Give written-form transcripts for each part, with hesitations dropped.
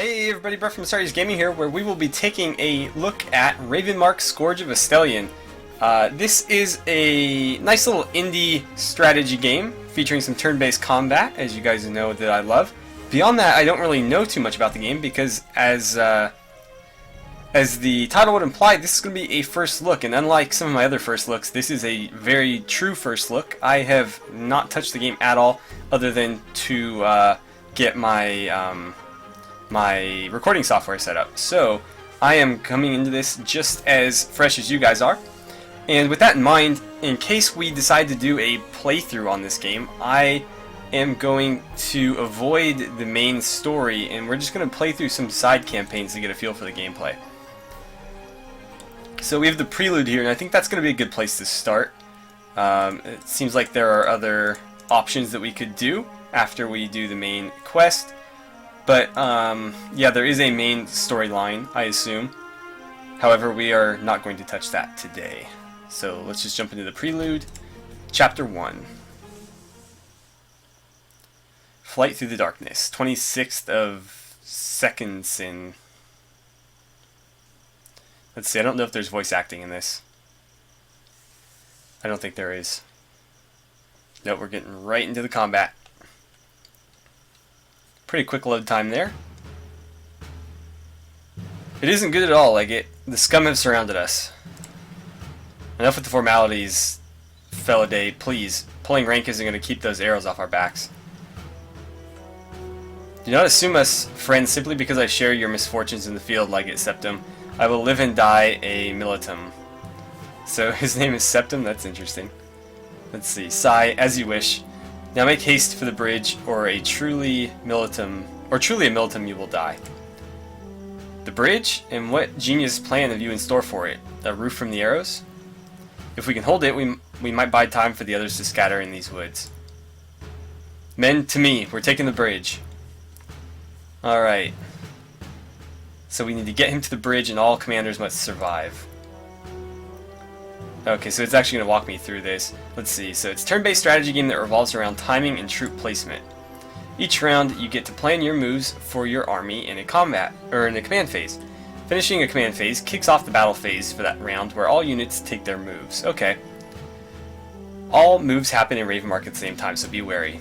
Hey everybody, Brett from AstartesGaming here, where we will be taking a look at Ravenmark Scourge of Estellion. This is a nice little indie strategy game featuring some turn-based combat, as you guys know that I love. Beyond that, I don't really know too much about the game because, as the title would imply, this is going to be a first look, and unlike some of my other first looks, this is a very true first look. I have not touched the game at all, other than to get my my recording software set up. So I am coming into this just as fresh as you guys are. And with that in mind, in case we decide to do a playthrough on this game, I am going to avoid the main story and we're just going to play through some side campaigns to get a feel for the gameplay. So we have the prelude here, and I think that's going to be a good place to start. It seems like there are other options that we could do after we do the main quest. But, yeah, there is a main storyline, I assume. However, we are not going to touch that today. So let's just jump into the prelude. Chapter 1. Flight Through the Darkness. 26th of seconds in... Let's see, I don't know if there's voice acting in this. I don't think there is. Nope, we're getting right into the combat. Pretty quick load time there. It isn't good at all. The scum have surrounded us. Enough with the formalities, Felidae, please. Pulling rank isn't going to keep those arrows off our backs. Do not assume us friends simply because I share your misfortunes in the field, like it Septum. I will live and die a militum. So his name is Septum? That's interesting. Let's see. Sigh, as you wish. Now make haste for the bridge, or truly a militum you will die. The bridge? And what genius plan have you in store for it? A roof from the arrows? If we can hold it, we might buy time for the others to scatter in these woods. Men, to me, we're taking the bridge. Alright. So we need to get him to the bridge, and all commanders must survive. Okay, so it's actually going to walk me through this. Let's see. So it's a turn-based strategy game that revolves around timing and troop placement. Each round, you get to plan your moves for your army in a command phase. Finishing a command phase kicks off the battle phase for that round, where all units take their moves. Okay. All moves happen in Ravenmark at the same time, so be wary.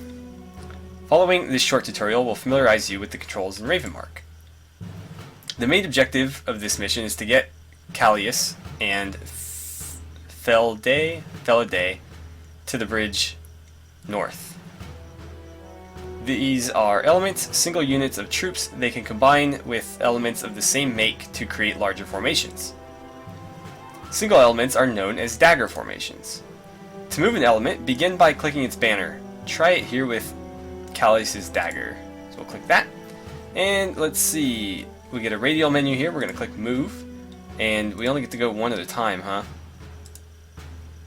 Following this short tutorial will familiarize you with the controls in Ravenmark. The main objective of this mission is to get Callius and Felidae to the bridge north. These are elements, single units of troops. They can combine with elements of the same make to create larger formations. Single elements are known as dagger formations. To move an element, begin by clicking its banner. Try it here with Callius's dagger. So we'll click that. And let's see, we get a radial menu here. We're going to click move. And we only get to go one at a time, huh?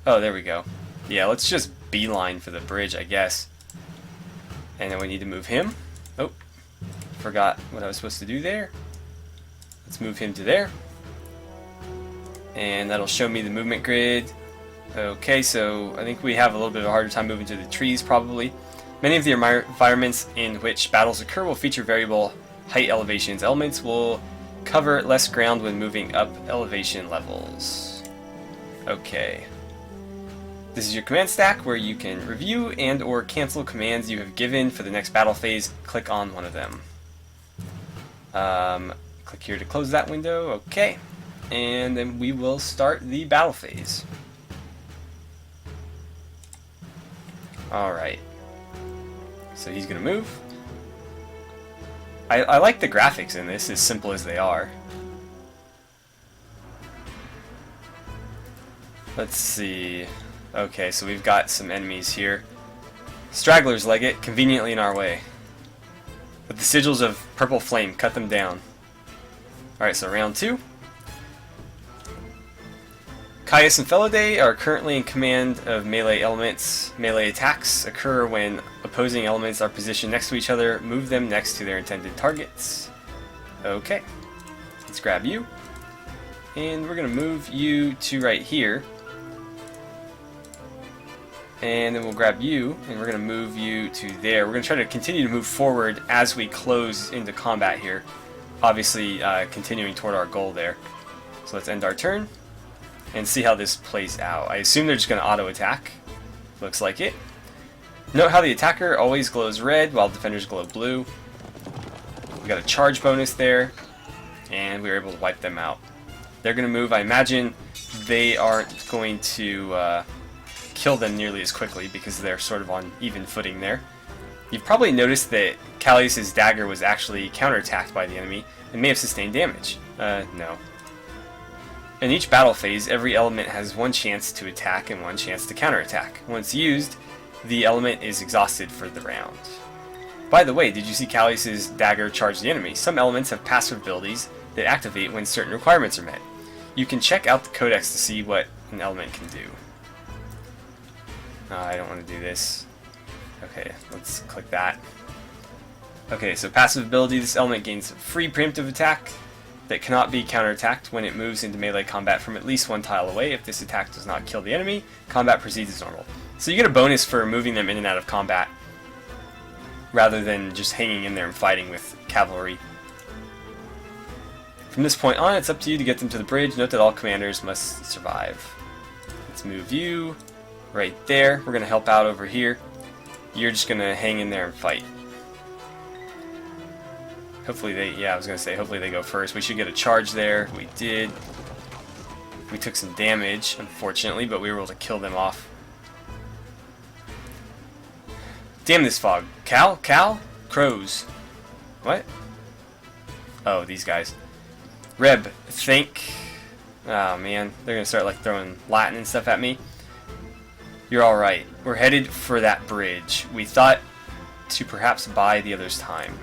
Oh, there we go. Yeah, let's just beeline for the bridge, I guess. And then we need to move him. Oh, forgot what I was supposed to do there. Let's move him to there. And that'll show me the movement grid. Okay, so I think we have a little bit of a harder time moving to the trees, probably. Many of the environments in which battles occur will feature variable height elevations. Elements will cover less ground when moving up elevation levels. Okay. This is your command stack where you can review and or cancel commands you have given for the next battle phase. Click on one of them. Click here to close that window. Okay. And then we will start the battle phase. Alright. So he's going to move. I like the graphics in this, as simple as they are. Let's see. Okay, so we've got some enemies here. Stragglers leg it, conveniently in our way. With the sigils of purple flame, cut them down. Alright, so round 2. Caius and Felidae are currently in command of melee elements. Melee attacks occur when opposing elements are positioned next to each other. Move them next to their intended targets. Okay, let's grab you. And we're going to move you to right here. And then we'll grab you, and we're going to move you to there. We're going to try to continue to move forward as we close into combat here. obviously continuing toward our goal there. So let's end our turn and see how this plays out. I assume they're just going to auto-attack. Looks like it. Note how the attacker always glows red while defenders glow blue. We got a charge bonus there, and we were able to wipe them out. They're going to move. I imagine they aren't going to kill them nearly as quickly because they're sort of on even footing there. You've probably noticed that Callius's dagger was actually counterattacked by the enemy and may have sustained damage. No. In each battle phase, every element has one chance to attack and one chance to counterattack. Once used, the element is exhausted for the round. By the way, did you see Callius's dagger charge the enemy? Some elements have passive abilities that activate when certain requirements are met. You can check out the codex to see what an element can do. I don't want to do this. Okay, let's click that. Okay, so passive ability, this element gains free preemptive attack that cannot be counterattacked when it moves into melee combat from at least one tile away. If this attack does not kill the enemy, combat proceeds as normal. So you get a bonus for moving them in and out of combat rather than just hanging in there and fighting with cavalry. From this point on, it's up to you to get them to the bridge. Note that all commanders must survive. Let's move you right there. We're going to help out over here. You're just going to hang in there and fight. Hopefully they, yeah, I was going to say, hopefully they go first. We should get a charge there. We did. We took some damage, unfortunately, but we were able to kill them off. Damn this fog. Cal? Crows. What? Oh, these guys. Reb, think. Oh man, they're going to start like throwing Latin and stuff at me. You're alright. We're headed for that bridge. We thought to perhaps buy the other's time.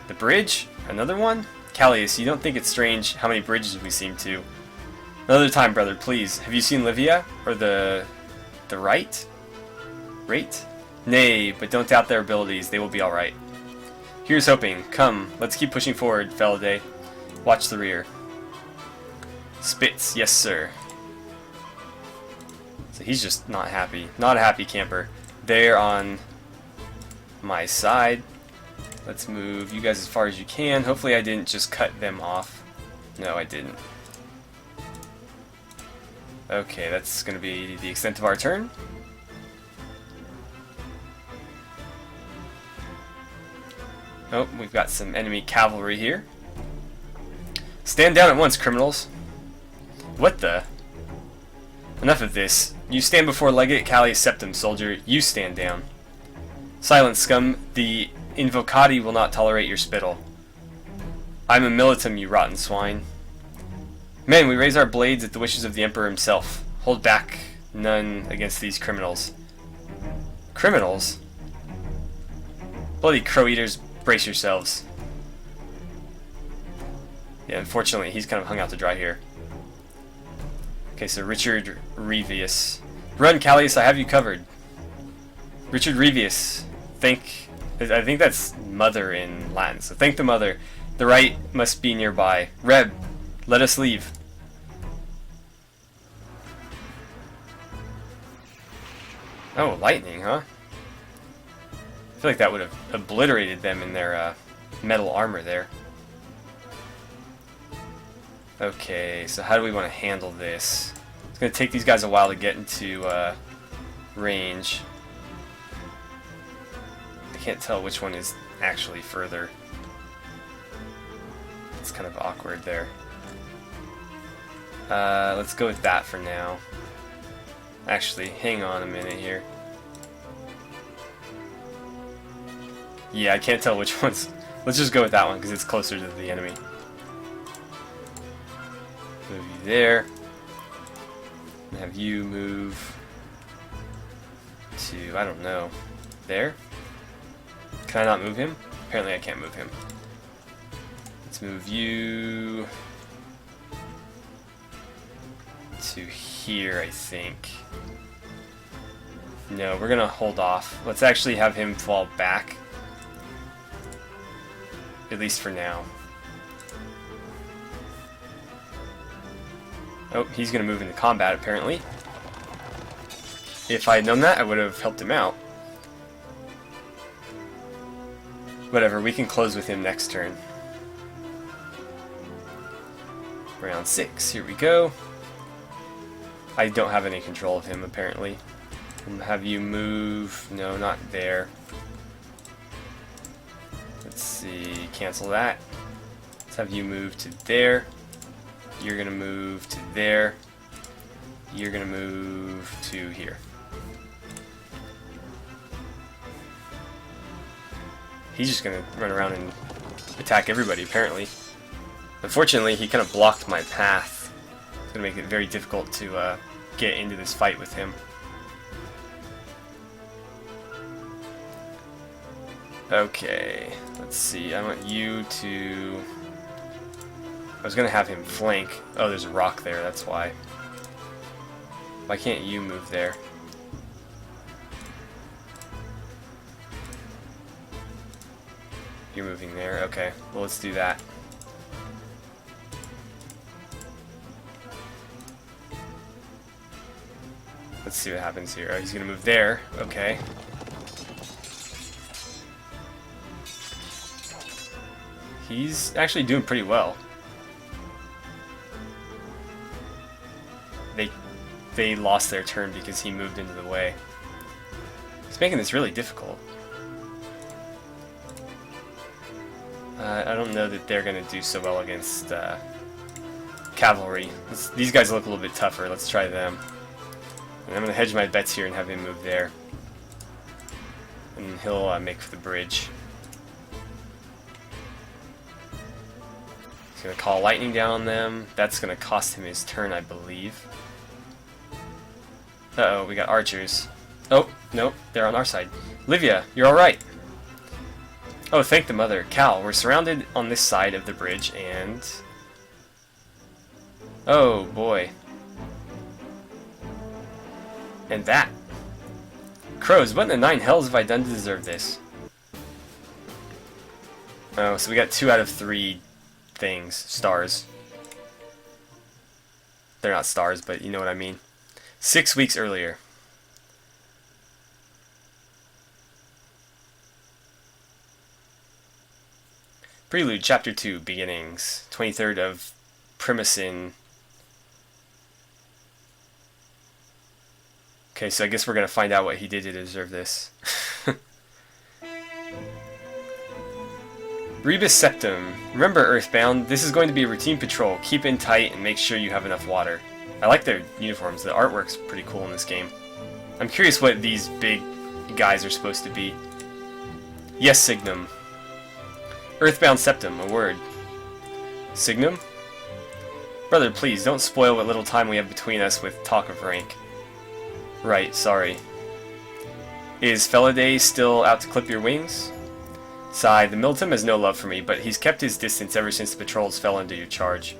The bridge? Another one? Callius, you don't think it's strange how many bridges we seem to? Another time, brother, please. Have you seen Livia? Or the right? Rate? Nay, but don't doubt their abilities. They will be alright. Here's hoping. Come, let's keep pushing forward, Feladay. Watch the rear. Spitz, yes sir. So he's just not happy. Not a happy camper. They're on my side. Let's move you guys as far as you can. Hopefully I didn't just cut them off. No, I didn't. Okay, that's going to be the extent of our turn. Oh, we've got some enemy cavalry here. Stand down at once, criminals. What the? Enough of this. You stand before Legate Callius Septim, soldier. You stand down. Silence, scum. The Invocati will not tolerate your spittle. I'm a militum, you rotten swine. Men, we raise our blades at the wishes of the Emperor himself. Hold back none against these criminals. Criminals? Bloody crow-eaters, brace yourselves. Yeah, unfortunately, he's kind of hung out to dry here. Okay, so Richard Revius. Run, Callius, I have you covered. Richard Revius. I think that's mother in Latin, so thank the mother. The right must be nearby. Reb, let us leave. Oh, lightning, huh? I feel like that would have obliterated them in their metal armor there. Okay, so how do we want to handle this? It's going to take these guys a while to get into range. I can't tell which one is actually further. It's kind of awkward there. Let's go with that for now. Actually, hang on a minute here. Yeah, I can't tell which one's... Let's just go with that one because it's closer to the enemy. Move you there. And have you move to, I don't know, there? Can I not move him? Apparently I can't move him. Let's move you to here, I think. No, we're gonna hold off. Let's actually have him fall back. At least for now. Oh, he's gonna move into combat apparently. If I had known that, I would have helped him out. Whatever, we can close with him next turn. Round 6, here we go. I don't have any control of him, apparently. I'm gonna have you move... No, not there. Let's see, cancel that. Let's have you move to there. You're gonna move to there. You're gonna move to here. He's just gonna run around and attack everybody, apparently. Unfortunately, he kind of blocked my path. It's gonna make it very difficult to get into this fight with him. Okay, let's see. I want you to... I was gonna have him flank. Oh, there's a rock there, that's why. Why can't you move there? You're moving there, okay. Well, let's do that. Let's see what happens here. Oh, he's gonna move there, okay. He's actually doing pretty well. They lost their turn because he moved into the way. He's making this really difficult. I don't know that they're going to do so well against cavalry. These guys look a little bit tougher. Let's try them. And I'm going to hedge my bets here and have him move there. And he'll make for the bridge. He's going to call lightning down on them. That's going to cost him his turn, I believe. Uh-oh, we got archers. Oh, no, they're on our side. Livia, you're alright. Oh, thank the mother. Cal, we're surrounded on this side of the bridge, and... Oh, boy. And that. Crows, what in the nine hells have I done to deserve this? Oh, so we got 2 out of 3 things. Stars. They're not stars, but you know what I mean. 6 weeks earlier. Prelude, Chapter 2, Beginnings. 23rd of Primacin. Okay, so I guess we're going to find out what he did to deserve this. Rebus Septum. Remember, Earthbound, this is going to be a routine patrol. Keep in tight and make sure you have enough water. I like their uniforms. The artwork's pretty cool in this game. I'm curious what these big guys are supposed to be. Yes, Signum. Earthbound Septum, a word. Signum? Brother, please, don't spoil what little time we have between us with talk of rank. Right, sorry. Is Felidae still out to clip your wings? Sigh, the Militum has no love for me, but he's kept his distance ever since the patrols fell under your charge.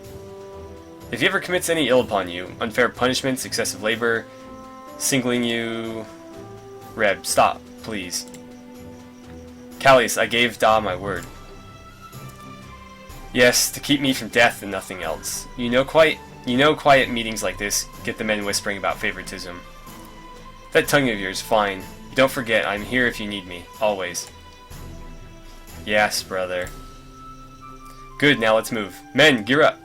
If he ever commits any ill upon you, unfair punishments, excessive labor, singling you... Reb, stop, please. Callius, I gave Da my word. Yes, to keep me from death and nothing else. You know quiet meetings like this get the men whispering about favoritism. That tongue of yours, fine. Don't forget, I'm here if you need me, always. Yes, brother. Good, now let's move. Men, gear up!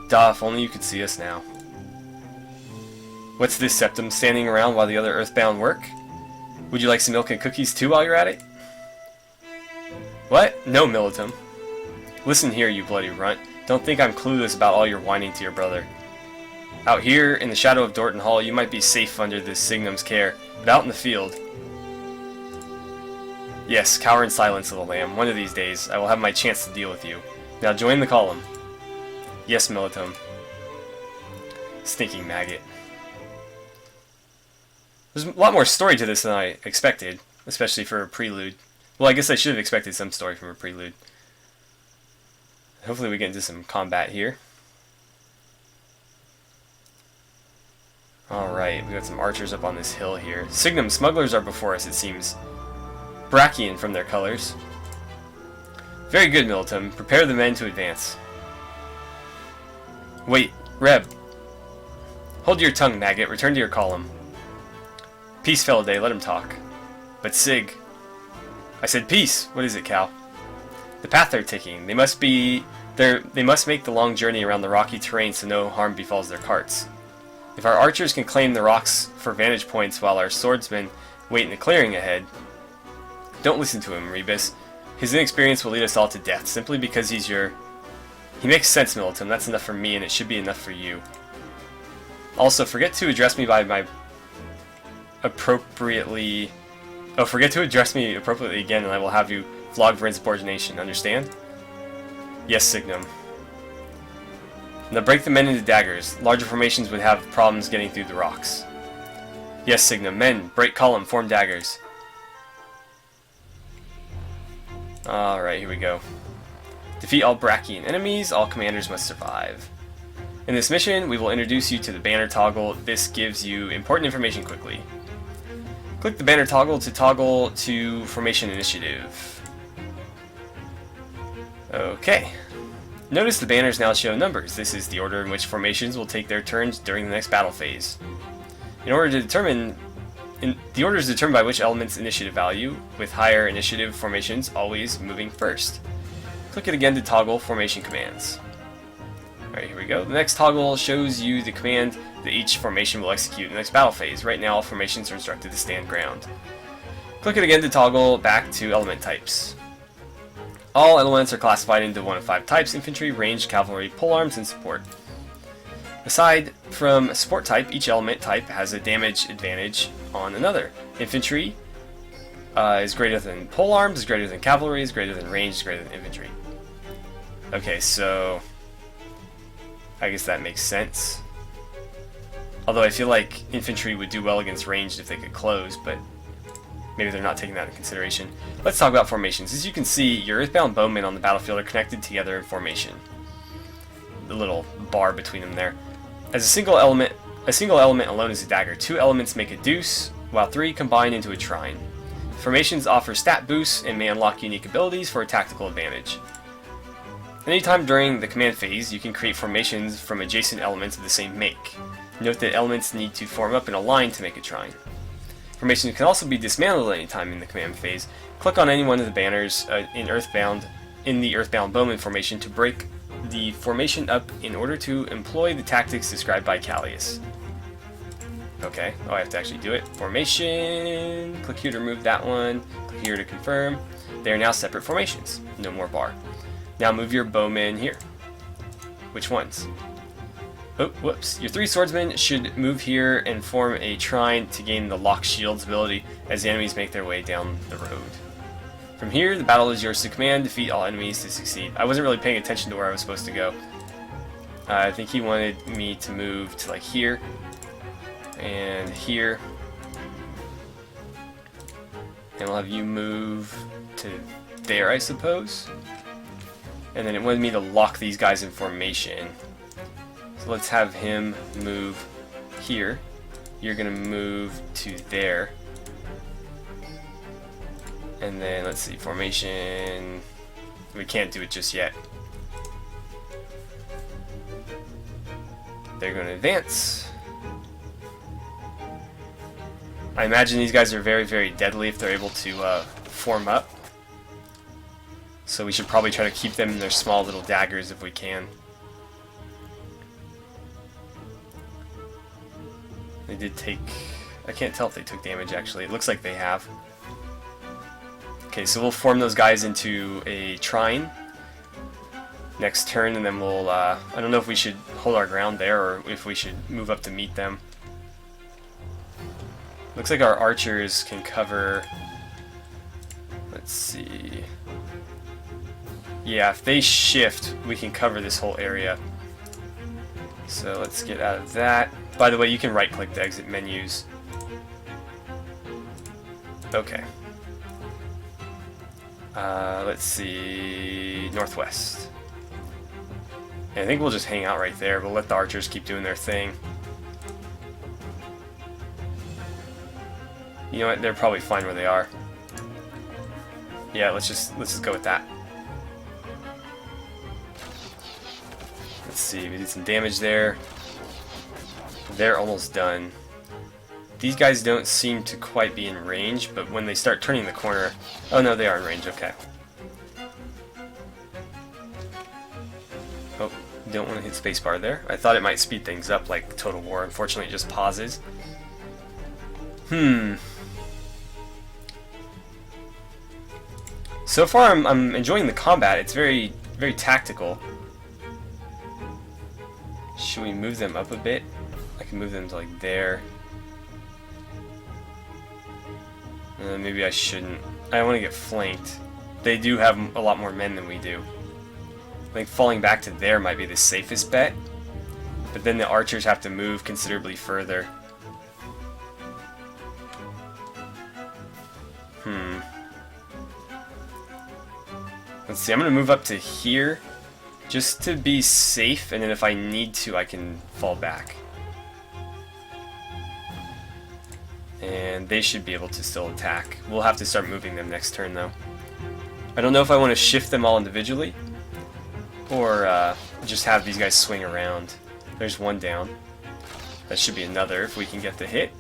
Da, if only you could see us now. What's this, Septum, standing around while the other Earthbound work? Would you like some milk and cookies too while you're at it? What? No, Militum. Listen here, you bloody runt. Don't think I'm clueless about all your whining to your brother. Out here, in the shadow of Dorton Hall, you might be safe under this Signum's care, but out in the field... Yes, cower in silence, little lamb. One of these days, I will have my chance to deal with you. Now join the column. Yes, Militum. Stinking maggot. There's a lot more story to this than I expected, especially for a prelude. Well, I guess I should have expected some story from a prelude. Hopefully we get into some combat here. Alright, we got some archers up on this hill here. Signum, smugglers are before us, it seems. Brachian from their colors. Very good, Militum. Prepare the men to advance. Wait, Reb. Hold your tongue, maggot. Return to your column. Peace, Felidae. Let him talk. But Sig... I said peace. What is it, Cal? The path they're taking. They must make the long journey around the rocky terrain so no harm befalls their carts. If our archers can claim the rocks for vantage points while our swordsmen wait in the clearing ahead, don't listen to him, Rebus. His inexperience will lead us all to death, simply because he's your... He makes sense, Militum. That's enough for me, and it should be enough for you. Also, forget to address me by my appropriately... Oh, forget to address me appropriately again, and I will have you flogged for insubordination. Understand? Yes, Signum. Now break the men into daggers. Larger formations would have problems getting through the rocks. Yes, Signum. Men, break column, form daggers. Alright, here we go. Defeat all Brachian enemies. All commanders must survive. In this mission, we will introduce you to the banner toggle. This gives you important information quickly. Click the banner toggle to formation initiative. Okay. Notice the banners now show numbers. This is the order in which formations will take their turns during the next battle phase. The order is determined by which element's initiative value, with higher initiative formations always moving first. Click it again to toggle formation commands. Alright, here we go. The next toggle shows you the command that each formation will execute in the next battle phase. Right now, all formations are instructed to stand ground. Click it again to toggle back to element types. All elements are classified into one of 5 types: infantry, ranged, cavalry, polearms, and support. Aside from support type, each element type has a damage advantage on another. Infantry is greater than polearms, is greater than cavalry, is greater than ranged, is greater than infantry. Okay, so I guess that makes sense. Although I feel like infantry would do well against ranged if they could close, but maybe they're not taking that into consideration. Let's talk about formations. As you can see, your earthbound bowmen on the battlefield are connected together in formation. The little bar between them there. As a single element alone is a dagger. 2 elements make a deuce, while 3 combine into a trine. Formations offer stat boosts and may unlock unique abilities for a tactical advantage. Anytime during the command phase, you can create formations from adjacent elements of the same make. Note that elements need to form up in a line to make a trine. Formations can also be dismantled at any time in the command phase. Click on any one of the banners in the Earthbound Bowman formation to break the formation up in order to employ the tactics described by Callius. Okay, oh, I have to actually do it. Formation. Click here to remove that one. Click here to confirm. They are now separate formations. No more bar. Now move your bowmen here. Which ones? Oh, whoops. Your 3 swordsmen should move here and form a trine to gain the lock shields ability as the enemies make their way down the road. From here, the battle is yours to command. Defeat all enemies to succeed. I wasn't really paying attention to where I was supposed to go. I think he wanted me to move to like here and here. And we'll have you move to there, I suppose. And then it wanted me to lock these guys in formation. So let's have him move here. You're gonna move to there. And then let's see, formation. We can't do it just yet. They're gonna advance. I imagine these guys are very, very deadly if they're able to form up. So we should probably try to keep them in their small little daggers if we can. They did take... I can't tell if they took damage actually. It looks like they have. Okay, so we'll form those guys into a trine next turn, and then we'll... I don't know if we should hold our ground there or if we should move up to meet them. Looks like our archers can cover... Let's see... Yeah, if they shift, we can cover this whole area. So let's get out of that. By the way, you can right-click to exit menus. Okay. Let's see... Northwest. And I think we'll just hang out right there. We'll let the archers keep doing their thing. You know what? They're probably fine where they are. Yeah, let's just go with that. Let's see, we did some damage there. They're almost done. These guys don't seem to quite be in range, but when they start turning the corner... Oh no, they are in range, okay. Oh, don't want to hit spacebar there. I thought it might speed things up like Total War. Unfortunately, it just pauses. So far, I'm enjoying the combat. It's very, very tactical. Should we move them up a bit? I can move them to like there. Maybe I shouldn't. I want to get flanked. They do have a lot more men than we do. I think falling back to there might be the safest bet. But then the archers have to move considerably further. Let's see, I'm going to move up to here just to be safe, and then if I need to, I can fall back. And they should be able to still attack. We'll have to start moving them next turn, though. I don't know if I want to shift them all individually, or just have these guys swing around. There's one down. That should be another if we can get the hit.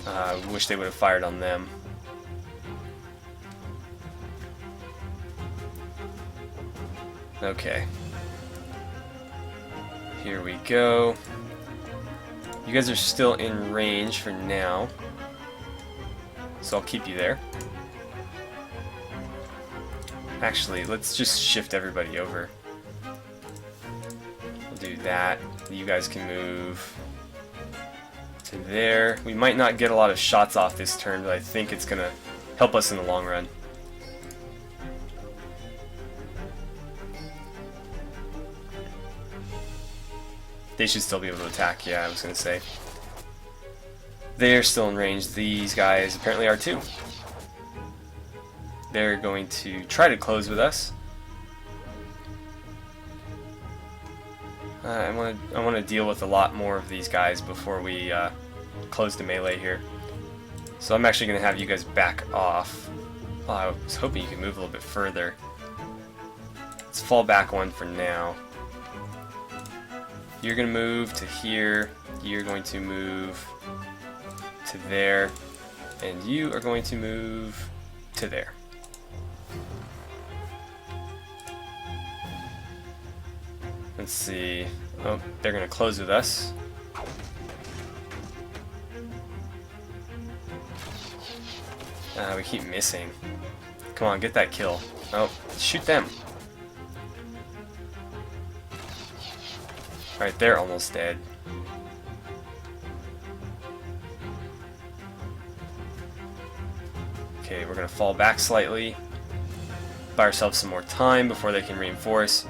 I wish they would have fired on them. Okay. Here we go. You guys are still in range for now, so I'll keep you there. Actually, let's just shift everybody over. We'll do that. You guys can move to there. We might not get a lot of shots off this turn, but I think it's going to help us in the long run. They should still be able to attack, yeah, I was going to say. They're still in range. These guys apparently are too. They're going to try to close with us. I want to deal with a lot more of these guys before we close the melee here. So I'm actually going to have you guys back off. Oh, I was hoping you could move a little bit further. Let's fall back one for now. You're going to move to here, you're going to move to there, and you are going to move to there. Let's see. Oh, they're going to close with us. We keep missing. Come on, get that kill. Oh, shoot them. Alright, they're almost dead. Okay, we're gonna fall back slightly. Buy ourselves some more time before they can reinforce.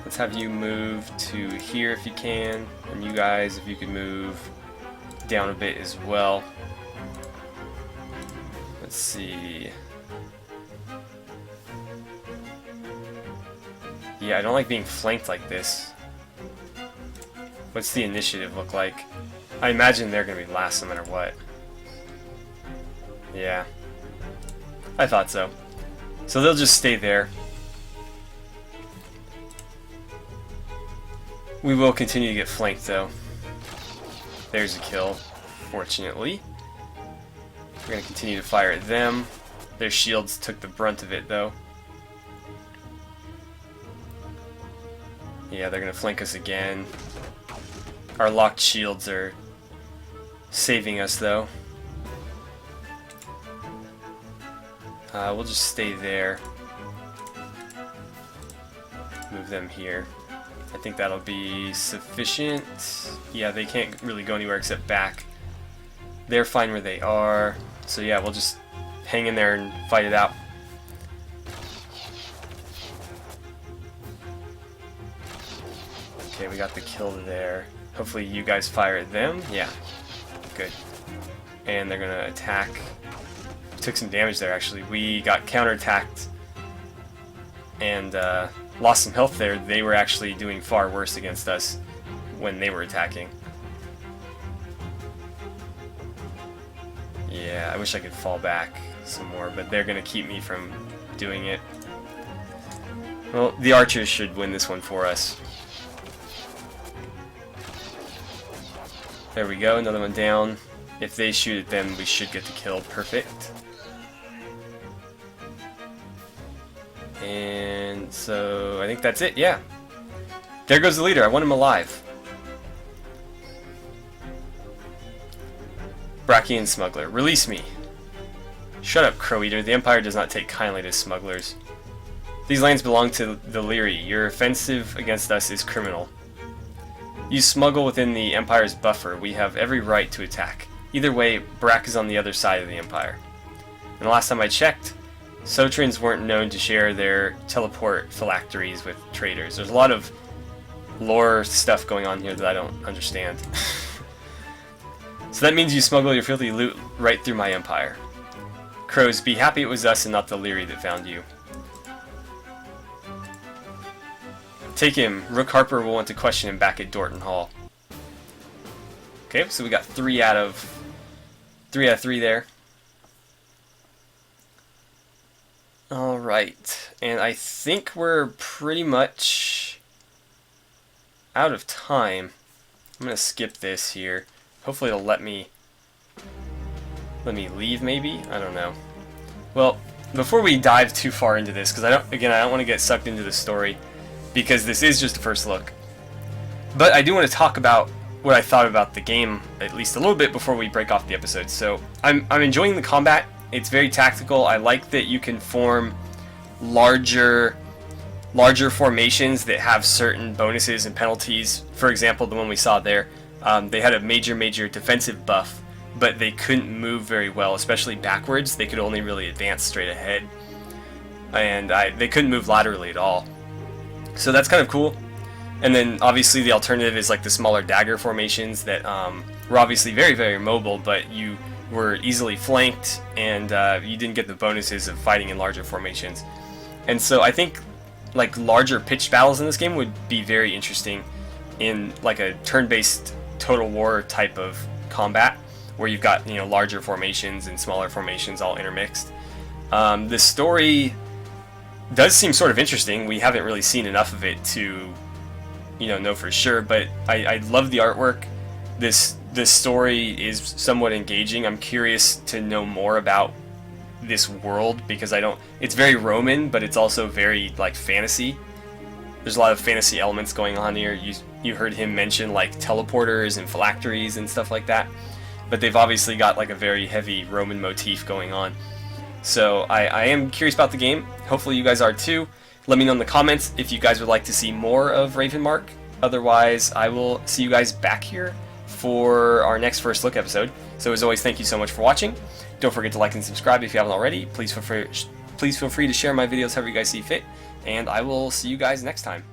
Let's have you move to here if you can, and you guys, if you could move down a bit as well. Let's see. Yeah, I don't like being flanked like this. What's the initiative look like? I imagine they're going to be last no matter what. Yeah. I thought so. So they'll just stay there. We will continue to get flanked though. There's a kill, fortunately. We're going to continue to fire at them. Their shields took the brunt of it though. Yeah, they're going to flank us again. Our locked shields are saving us though. We'll just stay there. Move them here. I think that'll be sufficient. Yeah, they can't really go anywhere except back. They're fine where they are. So yeah, we'll just hang in there and fight it out. Okay, we got the kill there. Hopefully you guys fire at them. Yeah, good. And they're gonna attack. Took some damage there actually. We got counterattacked and lost some health there. They were actually doing far worse against us when they were attacking. Yeah, I wish I could fall back some more, but they're gonna keep me from doing it. Well, the archers should win this one for us. There we go, another one down. If they shoot at them, we should get the kill. Perfect. And so I think that's it, yeah. There goes the leader. I want him alive. Brachian smuggler, release me. Shut up, Crow Eater. The Empire does not take kindly to smugglers. These lands belong to the Leary. Your offensive against us is criminal. You smuggle within the Empire's buffer. We have every right to attack. Either way, Brack is on the other side of the Empire. And the last time I checked, Sotrans weren't known to share their teleport phylacteries with traders. There's a lot of lore stuff going on here that I don't understand. So that means you smuggle your filthy loot right through my Empire. Crows, be happy it was us and not the Leary that found you. Take him. Rook Harper will want to question him back at Dorton Hall. Okay, so we got 3 out of 3 there. Alright, and I think we're pretty much out of time. I'm gonna skip this here. Hopefully it'll let me leave, maybe? I don't know. Well, before we dive too far into this, because I don't want to get sucked into the story, because this is just a first look. But I do want to talk about what I thought about the game, at least a little bit before we break off the episode. So I'm enjoying the combat. It's very tactical. I like that you can form larger formations that have certain bonuses and penalties. For example, the one we saw there, they had a major defensive buff, but they couldn't move very well, especially backwards. They could only really advance straight ahead, and they couldn't move laterally at all. So that's kind of cool. And then obviously the alternative is like the smaller dagger formations that were obviously very mobile, but you were easily flanked, and you didn't get the bonuses of fighting in larger formations. And so I think like larger pitched battles in this game would be very interesting in like a turn-based Total War type of combat, where you've got, you know, larger formations and smaller formations all intermixed. The story does seem sort of interesting. We haven't really seen enough of it to, you know for sure, but I love the artwork. This story is somewhat engaging. I'm curious to know more about this world, because it's very Roman, but it's also very like fantasy. There's a lot of fantasy elements going on here. You heard him mention like teleporters and phylacteries and stuff like that, but they've obviously got like a very heavy Roman motif going on. So I am curious about the game. Hopefully you guys are too. Let me know in the comments if you guys would like to see more of Ravenmark. Otherwise, I will see you guys back here for our next first look episode. So as always, thank you so much for watching. Don't forget to like and subscribe if you haven't already. Please feel free to share my videos however you guys see fit, and I will see you guys next time.